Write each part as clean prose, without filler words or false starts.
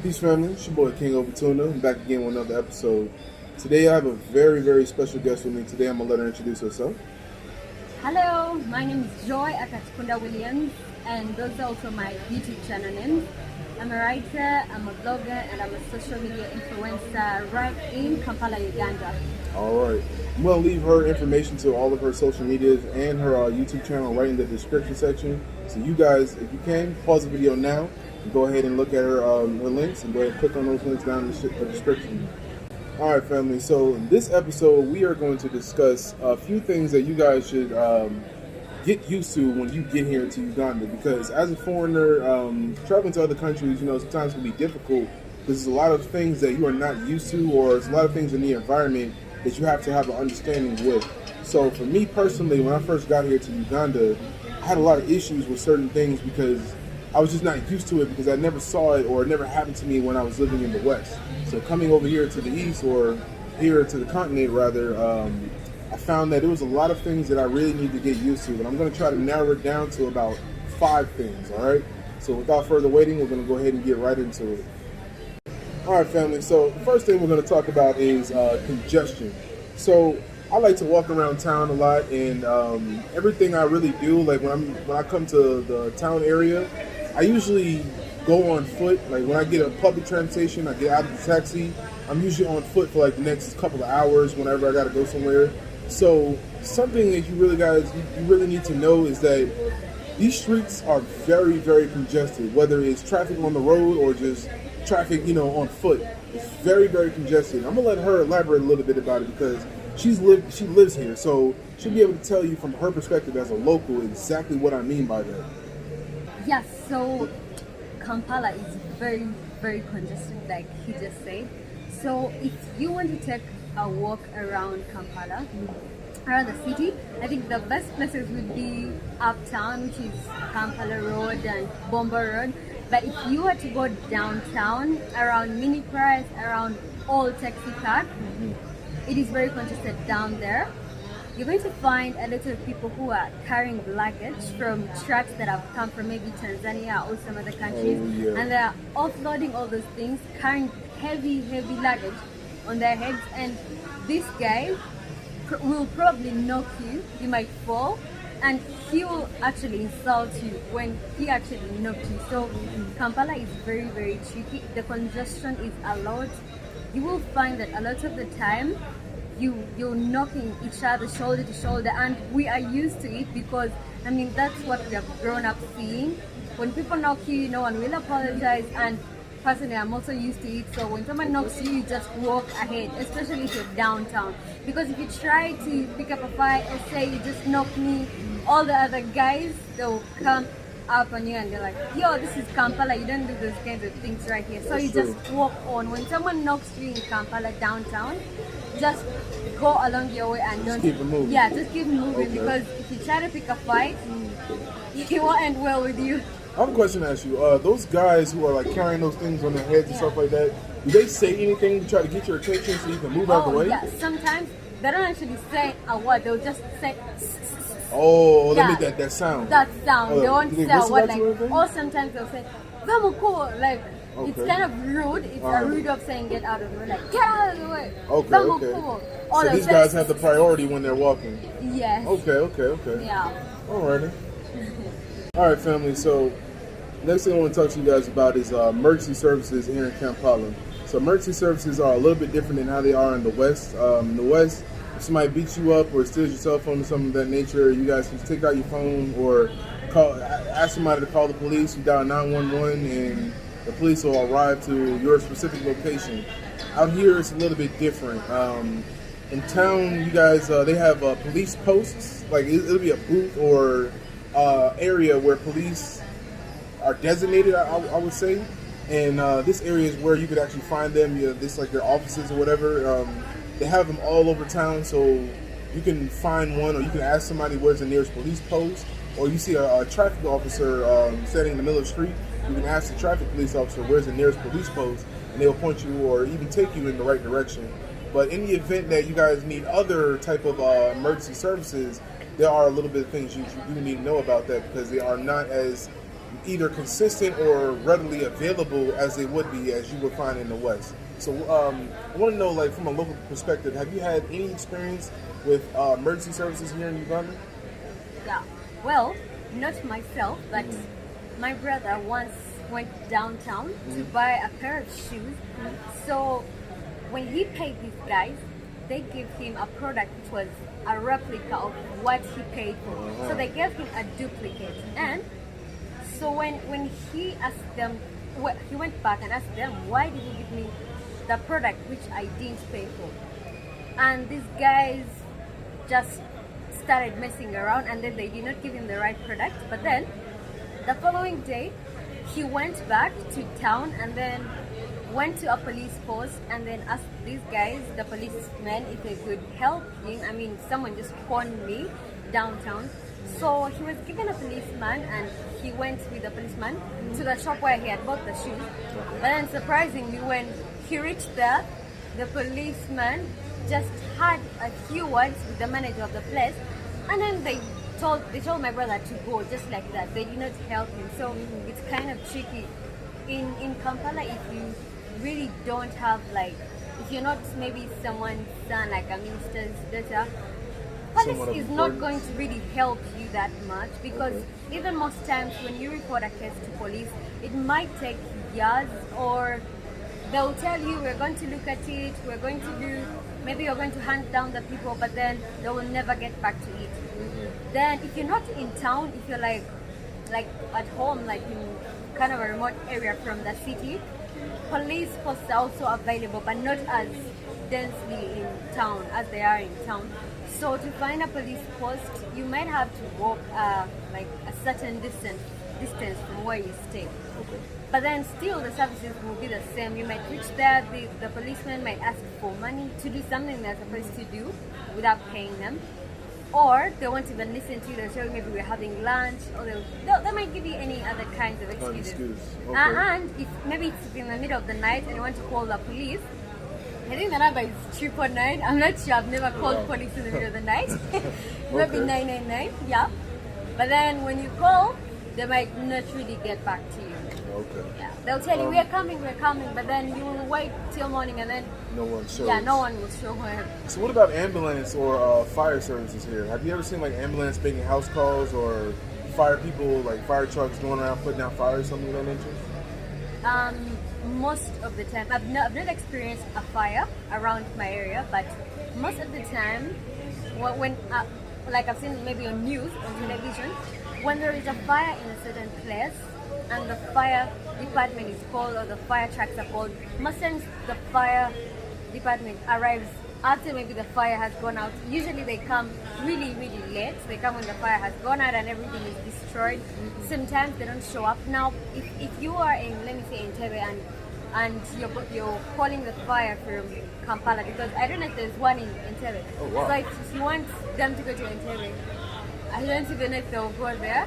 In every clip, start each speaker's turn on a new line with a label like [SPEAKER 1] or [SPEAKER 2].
[SPEAKER 1] Peace family, it's your boy King Over Tuna. I'm back again with another episode. Today I have a very, very special guest with me. Today I'm gonna let her introduce herself.
[SPEAKER 2] Hello, my name is Joy Akatikunda Williams, and those are also my YouTube channel names. I'm a writer, I'm a blogger, and I'm a social media influencer right in Kampala, Uganda.
[SPEAKER 1] Alright. I'm gonna leave her information to all of her social medias and her YouTube channel right in the description section. So you guys, if you can, pause the video now and go ahead and look at her links and go ahead and click on those links down in the description. Alright family, so in this episode we are going to discuss a few things that you guys should get used to when you get here to Uganda, because as a foreigner, traveling to other countries, sometimes can be difficult because there's a lot of things that you are not used to, or there's a lot of things in the environment that you have to have an understanding with. So for me personally, when I first got here to Uganda, I had a lot of issues with certain things because I was just not used to it, because I never saw it or it never happened to me when I was living in the West. So coming over here to the East, or here to the continent rather, I found that there was a lot of things that I really need to get used to, and I'm going to try to narrow it down to about 5 things, all right? So without further waiting, we're going to go ahead and get right into it. All right, family, so the first thing we're going to talk about is congestion. So I like to walk around town a lot, and everything I really do, like when I come to the town area, I usually go on foot. Like when I get a public transportation, I get out of the taxi, I'm usually on foot for like the next couple of hours whenever I got to go somewhere. So something that you really need to know is that these streets are very, very congested, whether it's traffic on the road or just traffic, on foot. It's very, very congested. I'm gonna let her elaborate a little bit about it because she lives here, so she'll be able to tell you from her perspective as a local exactly what I mean by that.
[SPEAKER 2] Yes, so Kampala is very, very congested, like he just said. So if you want to take a walk around Kampala, around the city, I think the best places would be uptown, which is Kampala Road and Bomba Road. But if you were to go downtown, around Mini Price, around Old Taxi Park, it is very congested down there. You're going to find a lot of people who are carrying luggage from trucks that have come from maybe Tanzania or some other countries, and they're offloading all those things, carrying heavy, heavy luggage on their heads, and this guy will probably knock you. You might fall, and he will actually insult you when he actually knocked you. So Kampala is very, very tricky. The congestion is a lot. You will find that a lot of the time you're knocking each other shoulder to shoulder, and we are used to it because that's what we have grown up seeing. When people knock you, no one will apologize, and personally I'm also used to it. So when someone knocks you, you just walk ahead, especially if you're downtown, because if you try to pick up a fight and say you just knocked me, all the other guys, they'll come up on you and they're like, yo, this is Kampala, you don't do those kinds of things right here. So you just walk on. When someone knocks you in Kampala downtown, just go along your way and don't
[SPEAKER 1] keep it moving.
[SPEAKER 2] Yeah, just keep moving, because if you try to pick a fight, it won't end well with you.
[SPEAKER 1] I have a question to ask you. Those guys who are like carrying those things on their heads and stuff like that, do they say anything to try to get your attention so you can move out of the way?
[SPEAKER 2] Yeah, sometimes they don't actually say a word, they'll just say
[SPEAKER 1] they make that sound.
[SPEAKER 2] That sound. They won't say a word, like,
[SPEAKER 1] or
[SPEAKER 2] or sometimes they'll say Vamuko, like it's
[SPEAKER 1] Okay.
[SPEAKER 2] kind of rude. It's a rude of saying get out of the way, like get out of the way.
[SPEAKER 1] Okay.
[SPEAKER 2] Vamuko. All
[SPEAKER 1] So
[SPEAKER 2] of
[SPEAKER 1] these
[SPEAKER 2] that.
[SPEAKER 1] guys have the priority when they're walking.
[SPEAKER 2] Yes.
[SPEAKER 1] Okay.
[SPEAKER 2] Yeah.
[SPEAKER 1] Alrighty. Alright family, so next thing I want to talk to you guys about is emergency services here in Kampala. So emergency services are a little bit different than how they are in the West. In the West, if somebody beats you up or steals your cell phone or something of that nature, you guys can just take out your phone or ask somebody to call the police. You dial 911 and the police will arrive to your specific location. Out here, it's a little bit different. In town, you guys, they have police posts. Like it'll be a booth or area where police are designated, I would say, and this area is where you could actually find them. This like their offices or whatever. They have them all over town, so you can find one, or you can ask somebody where's the nearest police post, or you see a traffic officer standing in the middle of the street. You can ask the traffic police officer where's the nearest police post, and they'll point you or even take you in the right direction. But in the event that you guys need other type of emergency services, there are a little bit of things you do need to know about that, because they are not as either consistent or readily available as they would be as you would find in the West. So I want to know, like, from a local perspective, have you had any experience with emergency services here in Uganda?
[SPEAKER 2] Yeah. Well, not myself, but my brother once went downtown to buy a pair of shoes. So when he paid these guys, they gave him a product which was a replica of what he paid for. So they gave him a duplicate. And so when he asked them, he went back and asked them, why did you give me the product which I didn't pay for? And these guys just started messing around, and then they did not give him the right product. But then the following day, he went back to town and then went to a police post and then asked these guys, the policemen, if they could help him. I mean, someone just phoned me downtown. So he was given a policeman, and he went with the policeman to the shop where he had bought the shoes. But then surprisingly, when he reached there, the policeman just had a few words with the manager of the place, and then they told my brother to go just like that. They did not help him. So it's kind of tricky in Kampala if you really don't have, like, if you're not maybe someone's son, like a minister's daughter, police is not going to really help you that much, because even most times when you report a case to police, it might take years, or they'll tell you, we're going to look at it, we're going to do, maybe you're going to hunt down the people, but then they will never get back to it. Then if you're not in town, if you're like at home, like in kind of a remote area from the city, police posts are also available, but not as densely in town as they are in town. So to find a police post, you might have to walk like a certain distance from where you stay. But then still the services will be the same. You might reach there, the policeman might ask for money to do something they're supposed to do without paying them. Or they won't even listen to you. They'll tell you maybe we're having lunch, or they might give you any other kinds of excuses. And if maybe it's in the middle of the night and you want to call the police, I think the number is 999. I'm not sure. I've never called police in the middle of the night. Maybe 999. Yeah. But then when you call, they might not really get back to you.
[SPEAKER 1] Okay.
[SPEAKER 2] Yeah. They'll tell you we're coming, but then you will wait till morning and then
[SPEAKER 1] no one shows.
[SPEAKER 2] Yeah, no one will show up.
[SPEAKER 1] So what about ambulance or fire services here? Have you ever seen like ambulance making house calls, or fire people, like fire trucks going around putting out fires, something of that nature?
[SPEAKER 2] Most of the time, I've not experienced a fire around my area, but most of the time, when like I've seen maybe on news, on television, when there is a fire in a certain place and the fire department is called, or the fire trucks are called, most times the fire department arrives after maybe the fire has gone out. Usually they come really, really late. They come when the fire has gone out and everything is destroyed. Sometimes they don't show up. Now, if you are in, let me say, Entebbe, and you're calling the fire from Kampala, because I don't know if there's one in Entebbe.
[SPEAKER 1] Oh, wow.
[SPEAKER 2] So if you want them to go to Entebbe, I don't even know if they'll go there.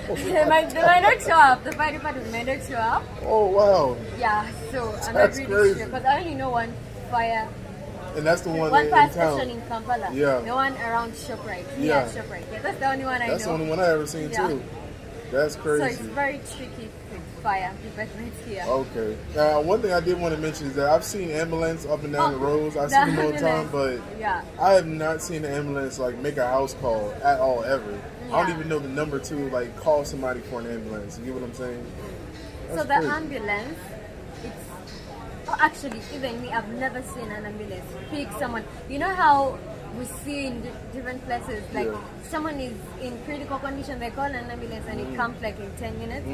[SPEAKER 2] They might not show up. The fire department might not show up.
[SPEAKER 1] Oh, wow.
[SPEAKER 2] Yeah, so I'm not really sure, because I only know one fire.
[SPEAKER 1] And that's the one
[SPEAKER 2] One
[SPEAKER 1] in
[SPEAKER 2] fire
[SPEAKER 1] town.
[SPEAKER 2] station in Kampala.
[SPEAKER 1] Yeah.
[SPEAKER 2] The one around ShopRite.
[SPEAKER 1] Yeah.
[SPEAKER 2] ShopRite. Yeah, that's the only one I know.
[SPEAKER 1] That's the only one I ever seen too. That's crazy.
[SPEAKER 2] So it's very tricky with fire departments here.
[SPEAKER 1] Okay. One thing I did want to mention is that I've seen ambulance up and down the roads. I've
[SPEAKER 2] the
[SPEAKER 1] seen them all the time, but
[SPEAKER 2] yeah.
[SPEAKER 1] I have not seen an ambulance like make a house call at all ever.
[SPEAKER 2] Yeah.
[SPEAKER 1] I don't even know the number to like call somebody for an ambulance. You get what I'm saying? That's
[SPEAKER 2] So the
[SPEAKER 1] crazy.
[SPEAKER 2] ambulance, actually, even me, I've never seen an ambulance pick someone. You know how we see in different places, like someone is in critical condition, they call an ambulance and it comes like in 10 minutes.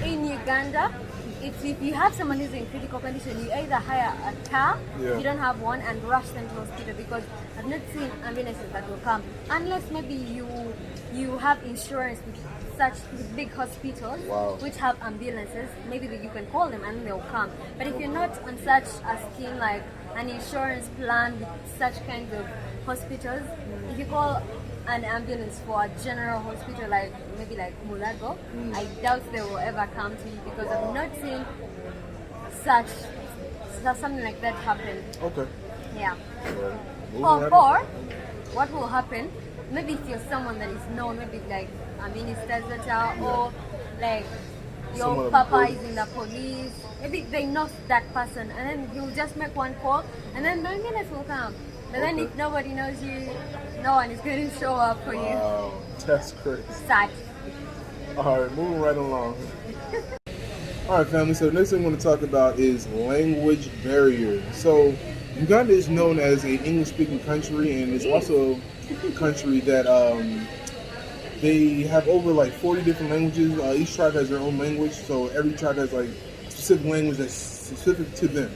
[SPEAKER 2] In Uganda, if you have someone who's in critical condition, you either hire a car, if you don't have one, and rush them to hospital, because I've not seen ambulances that will come, unless maybe you have insurance with big hospitals which have ambulances. Maybe you can call them and they'll come. But if you're not on such a scheme like an insurance plan with such kinds of hospitals, if you call an ambulance for a general hospital like maybe like Mulago, I doubt they will ever come to you, because I've not seen something like that happen.
[SPEAKER 1] Okay.
[SPEAKER 2] Yeah.
[SPEAKER 1] Right.
[SPEAKER 2] Or what will happen, maybe if you're someone that is known, maybe like a minister's daughter, or like
[SPEAKER 1] Someone
[SPEAKER 2] your
[SPEAKER 1] of
[SPEAKER 2] papa
[SPEAKER 1] importance.
[SPEAKER 2] is in the police. Maybe they know that person, and then you'll just make one call, and then 9 minutes will come. But then
[SPEAKER 1] Okay.
[SPEAKER 2] if nobody knows you, no one is going to show up for you.
[SPEAKER 1] Wow, that's crazy.
[SPEAKER 2] Sad.
[SPEAKER 1] All right, moving right along. All right, family. So the next thing I want to talk about is language barrier. So Uganda is known as an English-speaking country, and it's also a country that they have over like 40 different languages. Each tribe has their own language, so every tribe has like specific language that's specific to them.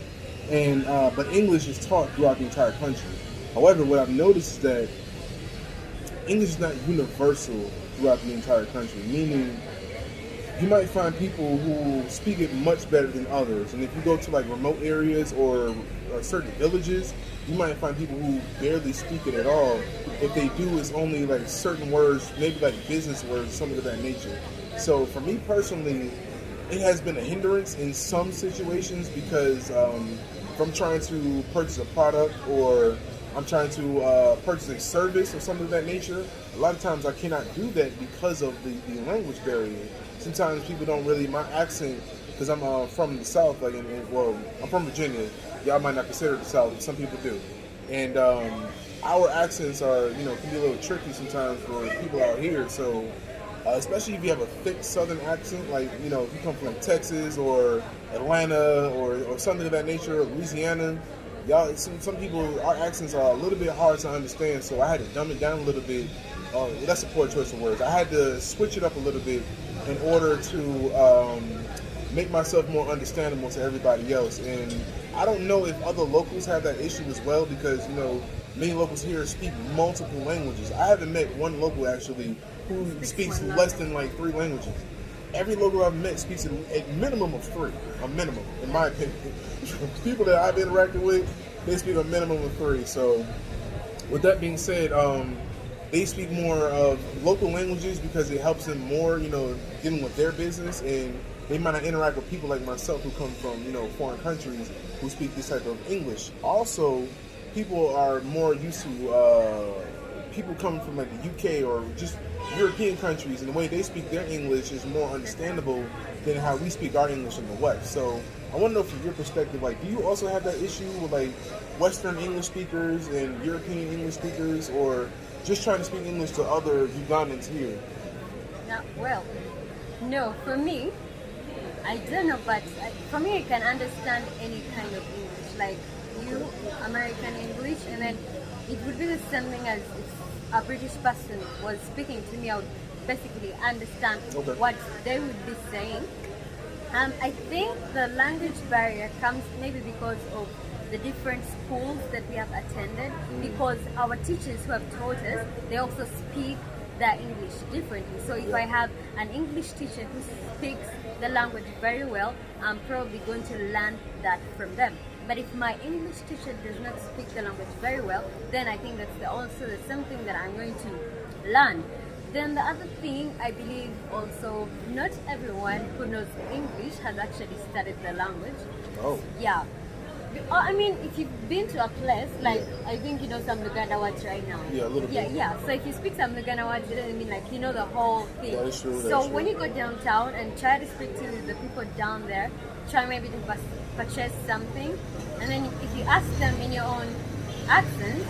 [SPEAKER 1] And but English is taught throughout the entire country. However, what I've noticed is that English is not universal throughout the entire country, meaning you might find people who speak it much better than others. And if you go to like remote areas or certain villages, you might find people who barely speak it at all. If they do, it's only like certain words, maybe like business words, something of that nature. So for me personally, it has been a hindrance in some situations because if I'm trying to purchase a product or I'm trying to purchase a service or something of that nature, a lot of times I cannot do that because of the language barrier. Sometimes people don't really, my accent, because I'm from the South, like, well, I'm from Virginia. Y'all might not consider it the South, but some people do. And our accents are, can be a little tricky sometimes for people out here. So, especially if you have a thick Southern accent, like, if you come from like Texas or Atlanta or something of that nature, or Louisiana, y'all, some people, our accents are a little bit hard to understand. So I had to dumb it down a little bit. That's a poor choice of words. I had to switch it up a little bit in order to make myself more understandable to everybody else. And I don't know if other locals have that issue as well because, many locals here speak multiple languages. I haven't met one local actually who speaks less than like 3 languages. Every local I've met speaks a minimum of 3, a minimum, in my opinion. People that I've interacted with, they speak a minimum of 3. So with that being said, they speak more of local languages because it helps them more, dealing with their business, and they might not interact with people like myself who come from, foreign countries who speak this type of English. Also, people are more used to people coming from like the UK or just European countries, and the way they speak their English is more understandable than how we speak our English in the West. So I want to know from your perspective, like, do you also have that issue with like Western English speakers and European English speakers, or just trying to speak English to other Ugandans here?
[SPEAKER 2] No, for me, I don't know, but for me, I can understand any kind of English, like you, American English, and then it would be the same thing as if a British person was speaking to me. I would basically understand what they would be saying. I think the language barrier comes maybe because of the different schools that we have attended, because our teachers who have taught us, they also speak their English differently. So if I have an English teacher who speaks the language very well, I'm probably going to learn that from them. But if my English teacher does not speak the language very well, then I think that's also the same thing that I'm going to learn. Then the other thing, I believe also, not everyone who knows English has actually studied the language.
[SPEAKER 1] Oh.
[SPEAKER 2] Yeah. I mean, if you've been to a place, like, I think you know some Luganda words right now.
[SPEAKER 1] Yeah, a little bit.
[SPEAKER 2] Yeah. So if you speak some Luganda words, it doesn't mean like you know the whole thing.
[SPEAKER 1] That is true.
[SPEAKER 2] So when you go downtown and try to speak to the people down there, try maybe to purchase something, and then if you ask them in your own accent,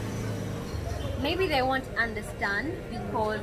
[SPEAKER 2] maybe they won't understand because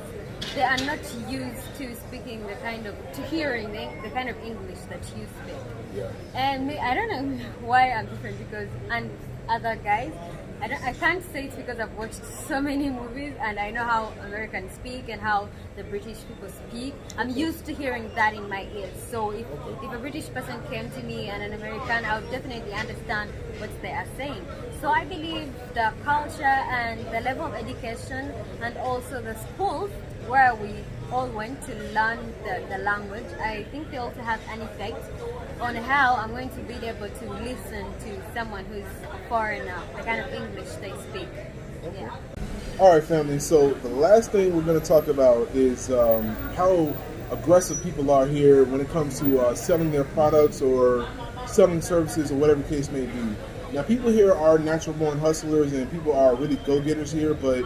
[SPEAKER 2] they are not used to speaking to hearing the kind of English that you speak.
[SPEAKER 1] Yeah.
[SPEAKER 2] And I don't know why I'm different because and other guys, I can't say it's because I've watched so many movies and I know how Americans speak and how the British people speak. I'm used to hearing that in my ears. So if a British person came to me and an American, I would definitely understand what they are saying. So I believe the culture and the level of education and also the schools where we all went to learn the language, I think they also have an effect on how I'm going to be able to listen to someone who's a foreigner, the kind of English they speak. Yeah.
[SPEAKER 1] All right, family. So the last thing we're going to talk about is how aggressive people are here when it comes to selling their products or selling services or whatever the case may be. Now, people here are natural-born hustlers and people are really go-getters here, but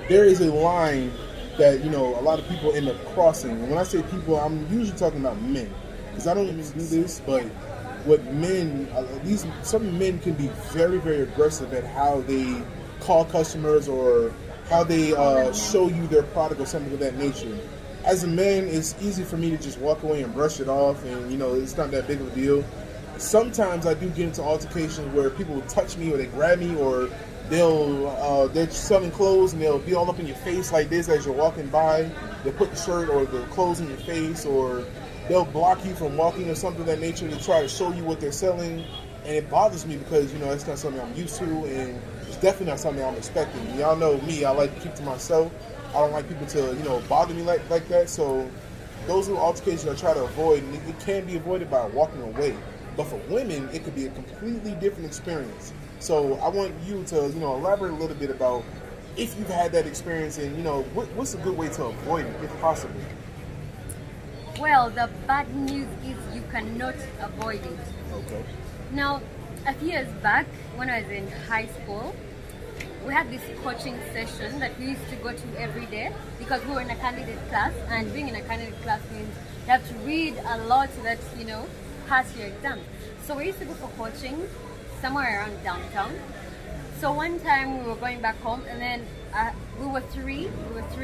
[SPEAKER 1] there is a line that, you know, a lot of people end up crossing. And when I say people, I'm usually talking about men, because I don't even do this, but what men, some men can be very, very aggressive at how they call customers or how they show you their product or something of that nature. As a man, it's easy for me to just walk away and brush it off, and, you know, it's not that big of a deal. Sometimes I do get into altercations where people will touch me or they grab me, or they're selling clothes and they'll be all up in your face like this as you're walking by. They'll put the shirt or the clothes in your face, or they'll block you from walking or something of that nature to try to show you what they're selling. And it bothers me because, you know, it's not something I'm used to, and it's definitely not something I'm expecting. And y'all know me, I like to keep to myself. I don't like people to, you know, bother me like that. So those little altercations I try to avoid, and it can be avoided by walking away. But for women, it could be a completely different experience. So I want you to, you know, elaborate a little bit about if you've had that experience, and, you know, what's a good way to avoid it if possible.
[SPEAKER 2] Well, the bad news is you cannot avoid it.
[SPEAKER 1] Okay.
[SPEAKER 2] Now, a few years back, when I was in high school, we had this coaching session that we used to go to every day because we were in a candidate class, and being in a candidate class means you have to read a lot so that, you know, pass your exam. So we used to go for coaching somewhere around downtown. So one time we were going back home, and then we were three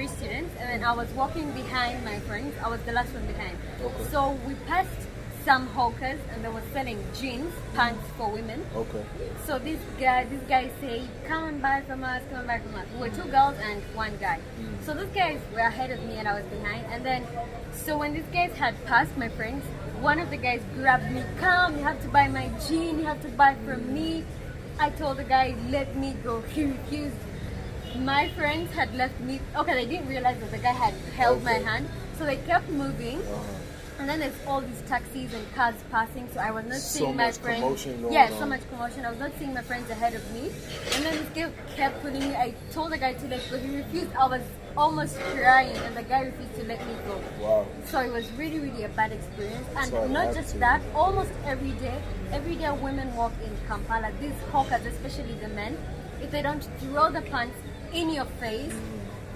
[SPEAKER 2] students, and then I was walking behind my friends. I was the last one behind.
[SPEAKER 1] Okay.
[SPEAKER 2] So we passed some hawkers, and they were selling jeans, pants for women.
[SPEAKER 1] Okay.
[SPEAKER 2] So this guy said, come and buy from us, come and buy from us. We were two girls and one guy. So those guys were ahead of me and I was behind. And then, so when these guys had passed my friends, one of the guys grabbed me, come, you have to buy my jean, you have to buy from me. I told the guy, let me go. He refused. My friends had left me. Okay, they didn't realize that the guy had held my hand. So they kept moving. And then there's all these taxis and cars passing, so I was not seeing my friends. So much commotion. I was not seeing my friends ahead of me. And then this guy kept pulling me. I told the guy to let go. He refused. I was almost crying, and the guy refused to let me go.
[SPEAKER 1] Wow.
[SPEAKER 2] So it was really, really a bad experience. And
[SPEAKER 1] Sorry,
[SPEAKER 2] not just that, almost every day women walk in Kampala. These hawkers, especially the men, if they don't throw the pants in your face,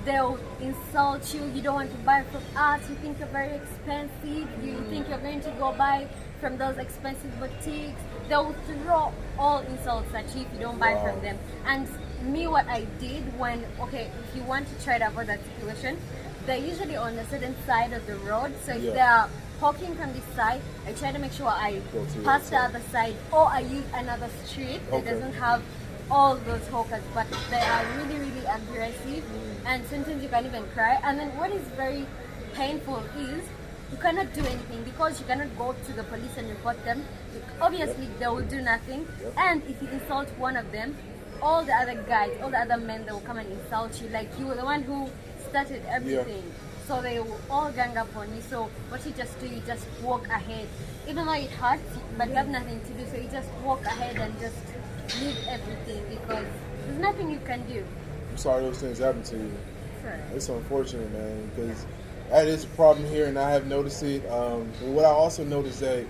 [SPEAKER 2] they'll insult you. You don't want to buy from us. You think you're very expensive. You think you're going to go buy from those expensive boutiques. They'll throw all insults at you if you don't buy from them. And me, what I did if you want to try to avoid that situation, they're usually on a certain side of the road. So if they're hawking from this side, I try to make sure I pass the other side, or I use another street that doesn't have all those hawkers, but they are really, really aggressive, and sometimes you can even cry. And then what is very painful is you cannot do anything because you cannot go to the police and report them. Obviously, they will do nothing. And if you insult one of them, all the other guys, all the other men, they will come and insult you like you were the one who started everything. So they will all gang up on you. So what you just do, you just walk ahead. Even though it hurts, but you have nothing to do, so you just walk ahead and just leave everything because there's nothing you can do.
[SPEAKER 1] I'm sorry those things happen to you.
[SPEAKER 2] Sure.
[SPEAKER 1] It's unfortunate, man, because that is a problem here, and I have noticed it. And what I also noticed that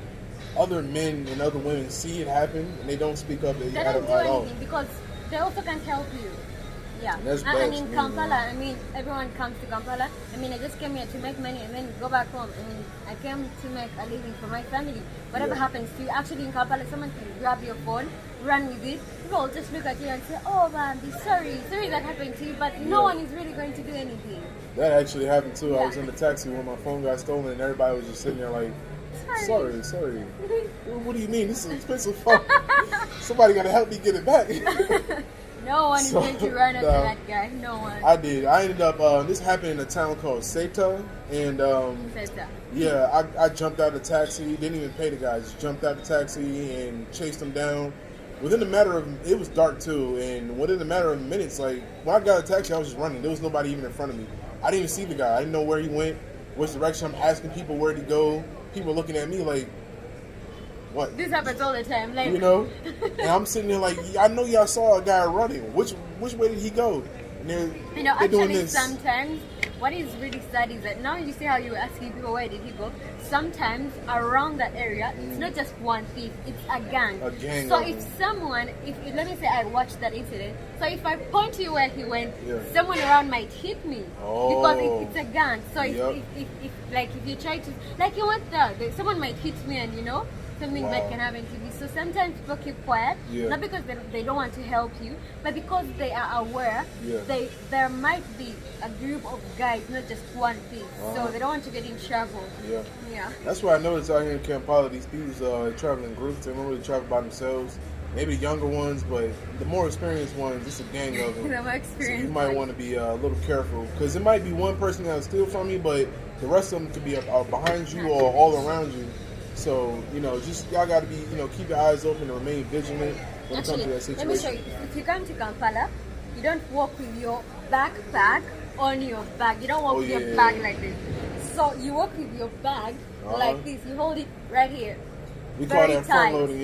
[SPEAKER 1] other men and other women see it happen, and they don't speak up
[SPEAKER 2] they don't do anything because they also can't help you. Yeah. And in Kampala, everyone comes to Kampala. I just came here to make money and then go back home. I came to make a living for my family. Whatever happens to you, actually in Kampala, someone can grab your phone, run with it. People will just look at you and say, oh man, sorry that happened to you, but no one is really going to do anything.
[SPEAKER 1] That actually happened too. I was in the taxi when my phone got stolen, and everybody was just sitting there like, sorry. What do you mean? This is an expensive phone. Somebody got to help me get it back.
[SPEAKER 2] No one is going to run after that guy. No one.
[SPEAKER 1] I did. I ended up, this happened in a town called Seta. And, I jumped out of the taxi. Didn't even pay the guy. Just jumped out of the taxi and chased him down. Within a matter of, it was dark too. And within a matter of minutes, like, when I got out of the taxi, I was just running. There was nobody even in front of me. I didn't even see the guy. I didn't know where he went, which direction. I'm asking people where to go. People looking at me like, what?
[SPEAKER 2] This happens all the time, like,
[SPEAKER 1] And I'm sitting there like, I know y'all saw a guy running. Which way did he go? And they're doing
[SPEAKER 2] actually
[SPEAKER 1] this.
[SPEAKER 2] Sometimes what is really sad is that now you see how you were asking people where did he go. Sometimes around that area, it's not just one thief; it's a gang.
[SPEAKER 1] A gang.
[SPEAKER 2] So if someone, if let me say I watched that incident, so if I point to you where he went, someone around might hit me because it's a gang. So if like if you try to like you went there, someone might hit me, and you know something that can happen to me. So sometimes people keep quiet, not because they don't want to help you, but because they are aware there might be a group of guys, not just one thief. So they don't want to get in trouble. Yeah.
[SPEAKER 1] That's why I noticed out here in Kampala, these dudes travel in groups. They don't really travel by themselves. Maybe the younger ones, but the more experienced ones, it's a gang of them.
[SPEAKER 2] The more experienced.
[SPEAKER 1] So you might want to be a little careful, because it might be one person that'll steal from you, but the rest of them could be behind you or all around you. So, you know, just y'all got to be, you know, keep your eyes open and remain vigilant when it comes to that situation.
[SPEAKER 2] Let me show you. If you come to Kampala, you don't walk with your backpack on your back. You don't walk with your bag like this. So you walk with your bag like this. You hold it right here.
[SPEAKER 1] We call that front loading,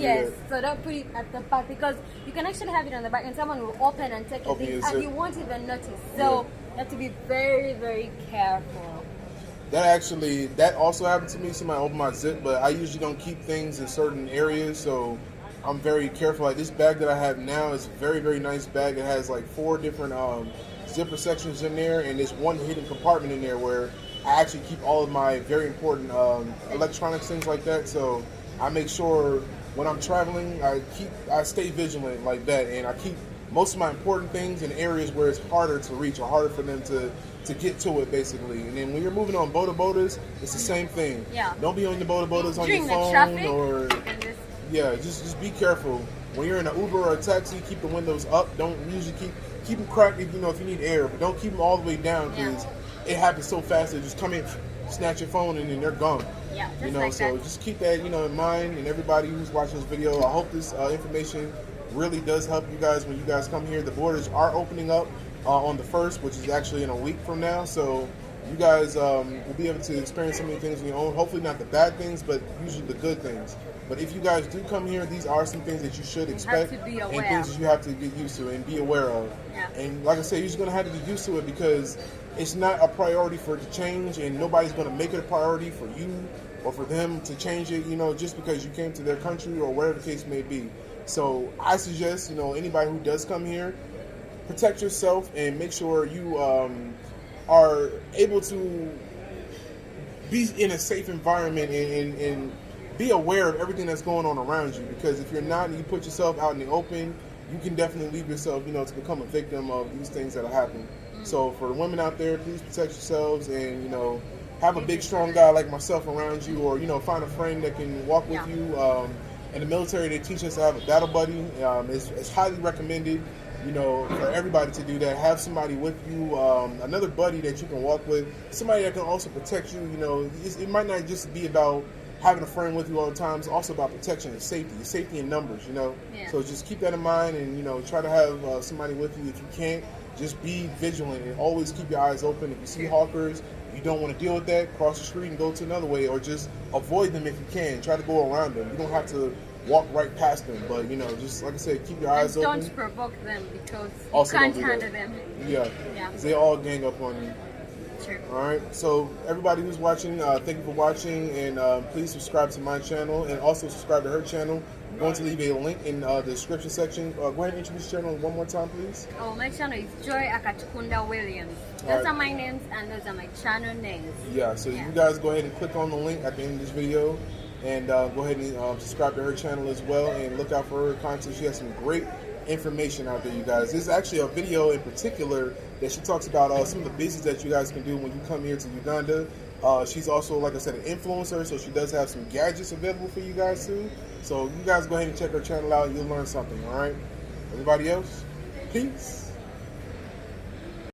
[SPEAKER 2] Yes, so don't put it at the back, because you can actually have it on the back and someone will open and take it and you won't even notice. So you have to be very, very careful.
[SPEAKER 1] That also happened to me. Somebody opened my zip, but I usually don't keep things in certain areas, so I'm very careful. Like this bag that I have now is a very, very nice bag. It has like 4 different zipper sections in there, and there's one hidden compartment in there where I actually keep all of my very important electronics, things like that. So I make sure when I'm traveling, I stay vigilant like that, and I keep most of my important things in areas where it's harder to reach or harder for them to get to it, basically. And then when you're moving on bodas, it's the same thing.
[SPEAKER 2] Yeah.
[SPEAKER 1] Don't be on the bodas on your phone
[SPEAKER 2] traffic,
[SPEAKER 1] or just be careful. When you're in an Uber or a taxi, keep the windows up. Don't usually keep them cracked if you need air, but don't keep them all the way down, because it happens so fast. They just come in, snatch your phone, and then they're gone.
[SPEAKER 2] Yeah,
[SPEAKER 1] So just keep that in mind. And everybody who's watching this video, I hope this information really does help you guys when you guys come here. The borders are opening up on the 1st, which is actually in a week from now. So you guys will be able to experience so many things on your own. Hopefully not the bad things, but usually the good things. But if you guys do come here, these are some things that you should expect and things that you have to get used to and be aware of.
[SPEAKER 2] Yeah.
[SPEAKER 1] And like I said, you're just going to have to be used to it, because it's not a priority for it to change, and nobody's going to make it a priority for you or for them to change it, just because you came to their country or whatever the case may be. So I suggest, anybody who does come here, protect yourself and make sure you are able to be in a safe environment and be aware of everything that's going on around you. Because if you're not and you put yourself out in the open, you can definitely leave yourself, to become a victim of these things that happen. So for the women out there, please protect yourselves and, have a big, strong guy like myself around you, or, find a friend that can walk with you. In the military, they teach us to have a battle buddy. It's highly recommended, for everybody to do that. Have somebody with you, another buddy that you can walk with, somebody that can also protect you. It might not just be about having a friend with you all the time. It's also about protection and safety in numbers, So just keep that in mind, and try to have somebody with you. If you can't, just be vigilant and always keep your eyes open. If you see hawkers, you don't want to deal with that, cross the street and go to another way, or just avoid them if you can. Try to go around them. You don't have to walk right past them, but just like I said, keep your eyes open.
[SPEAKER 2] Don't provoke them, because
[SPEAKER 1] also
[SPEAKER 2] you can't handle them.
[SPEAKER 1] Yeah. They all gang up on you.
[SPEAKER 2] Sure.
[SPEAKER 1] All right, so everybody who's watching, thank you for watching, and please subscribe to my channel and also subscribe to her channel. I'm going to leave a link in the description section. Go ahead and introduce your channel one more time, please.
[SPEAKER 2] Oh, my channel is Joy Akatukunda Williams. Those are my names, and those are my channel names.
[SPEAKER 1] Yeah, so you guys go ahead and click on the link at the end of this video, and go ahead and subscribe to her channel as well, and look out for her content. She has some great information out there, you guys. This is actually a video in particular that she talks about some of the business that you guys can do when you come here to Uganda. She's also, like I said, an influencer, so she does have some gadgets available for you guys too. So you guys go ahead and check her channel out. You'll learn something, all right? Everybody else, peace.